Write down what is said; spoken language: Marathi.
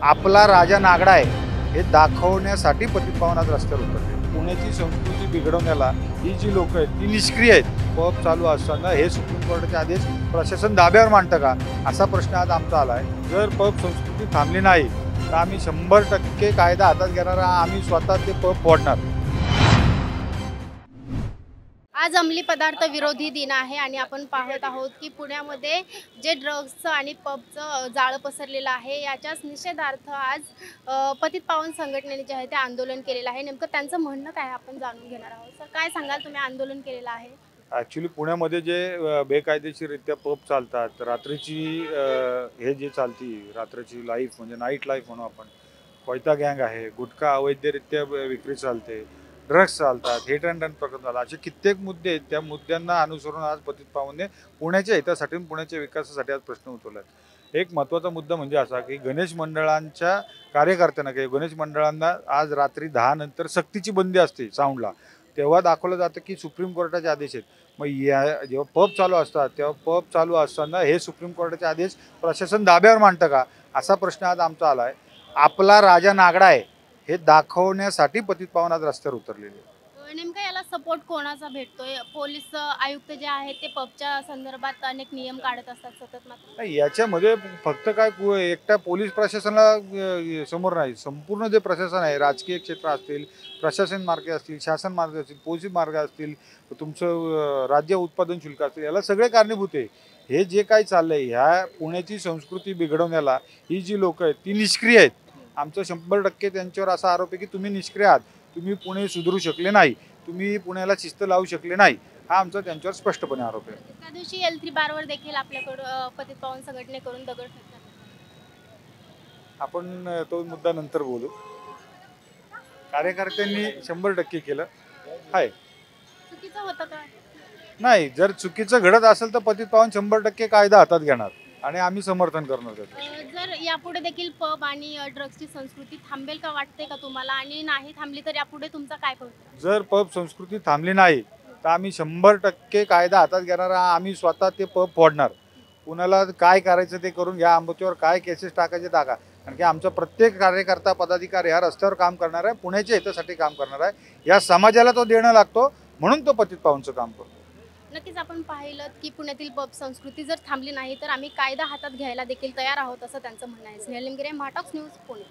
आपला राजा नागडा आहे हे दाखवण्यासाठी पतित पावन आज रस्त्यावर उतरले। पुण्याची संस्कृती बिघडवण्याला ही जी लोक आहेत ती निष्क्रिय आहेत। पब चालू असताना हे सुप्रीम कोर्टाचे आदेश प्रशासन दाब्यावर मांडतं का असा प्रश्न आज आमचा आलाय। जर पब संस्कृती थांबली नाही तर आम्ही 100% कायदा हातात घेणार, आम्ही स्वतः ते पब फोडणार। आज अंमली पदार्थ विरोधी दिन आहे आणि आपण पाहत आहोत की पुण्यामध्ये जे ड्रग्सचं आणि पबचं जाळं पसरलेलं आहे याच्याच निषेधार्थ आज पतित पावन संघटनेने जे आहे ते आंदोलन केलेलं आहे। नेमकं त्यांचं म्हणणं काय आपण जाणून घेणार आहोत। सर, काय सांगाल, तुम्ही आंदोलन केलेलं आहे? ॲक्च्युली पुण्यामध्ये जे बेकायदेशीररित्या पब चालतात, रात्रीची हे जे चालती रात्रीची लाईफ म्हणजे नाईट लाईफ म्हणू आपण, कोयता गँग आहे, गुटखा अवैधरित्या विक्री चालते, ड्रग्स चालतात, हिट अँड रन प्रकरण झाला, असे कित्येक मुद्दे आहेत। त्या मुद्द्यांना अनुसरून आज पतित पावनने पुण्याच्या हितासाठी पुण्याच्या विकासासाठी आज प्रश्न उठवला आहे। एक महत्त्वाचा मुद्दा म्हणजे असा की गणेश मंडळांच्या कार्यकर्त्यांना किंवा गणेश मंडळांना आज रात्री 10 नंतर सक्तीची बंदी असते साऊंडला, तेव्हा दाखवलं जातं की सुप्रीम कोर्टाचे आदेश आहेत। मग या जेव्हा पब चालू असतात तेव्हा पब चालू असताना हे सुप्रीम कोर्टाचे आदेश प्रशासन दाब्यावर मांडतं का असा प्रश्न आज आमचा आला आहे। आपला राजा नागडा आहे हे दाखवण्यासाठी पतित पावन आज रस्त्यावर उतरलेले आहे। नेमका याला सपोर्ट कोणाचा भेटतोय? पोलीस आयुक्त जे आहेत ते पबच्या संदर्भात अनेक नियम काढत असतात सतत, मात्र नाही, याच्यामध्ये फक्त काय एकट्या पोलीस प्रशासनाला समोर नाही, संपूर्ण जे प्रशासन आहे, राजकीय क्षेत्र असतील, प्रशासन मार्ग असतील, शासन मार्ग असतील, पोलीस मार्ग असतील, तुमचं राज्य उत्पादन शुल्क असतील, याला सगळे कारणीभूत आहे। हे जे काही चाललंय ह्या पुण्याची संस्कृती बिघडवण्याला ही जी लोक आहेत ती निष्क्रिय आहेत। आमचं 100% त्यांच्यावर असा आरोप आहे की तुम्ही निष्क्रिय आहात, तुम्ही पुणे सुधारू शकले नाही, तुम्ही पुण्याला शिस्त लावू शकले नाही, हा आमचा त्यांच्यावर स्पष्टपणे आरोप आहे। त्या दिवशी L3 बारवर देखील आपल्याकडं पतित पावन संघटनेकडून दगडफेक आपण तो मुद्दा नंतर बोलू। कार्यकर्त्यांनी 100% केलं आहे। चुकीचं होतं का? नाही, जर चुकीचं घडत असेल तर पतित पावन 100% कायदा हातात घेणार आणि आम्ही समर्थन करणार त्याचं। जर यापुढे देखील पब आणि ड्रग्सची संस्कृती थांबेल का वाटते का तुम्हाला? आणि नाही थांबली तर यापुढे तुमचा काय भविष्य? जर पब संस्कृती थांबली नाही तर आम्ही 100% कायदा हातात घेणार, आम्ही स्वतः ते पब फोडणार। कुणाला काय करायचं ते करून घ्या, आमच्यावर काय केसेस टाकायचे टाका, कारण की आमचा प्रत्येक कार्यकर्ता पदाधिकारी ह्या रस्त्यावर काम करणार आहे, पुण्याच्या हितासाठी काम करणार आहे। या समाजाला तो देणं लागतो म्हणून तो पतित पावनचं काम करतो। नक्कीच आपण पाहिलं की पुण्यातील पब संस्कृती जर थांबली नाही तर आम्ही कायदा हातात घ्यायला देखील तयार आहोत असं त्यांचं म्हणणं आहे। स्नेहल निमगिरे, महाटॉक्स न्यूज, पुणे।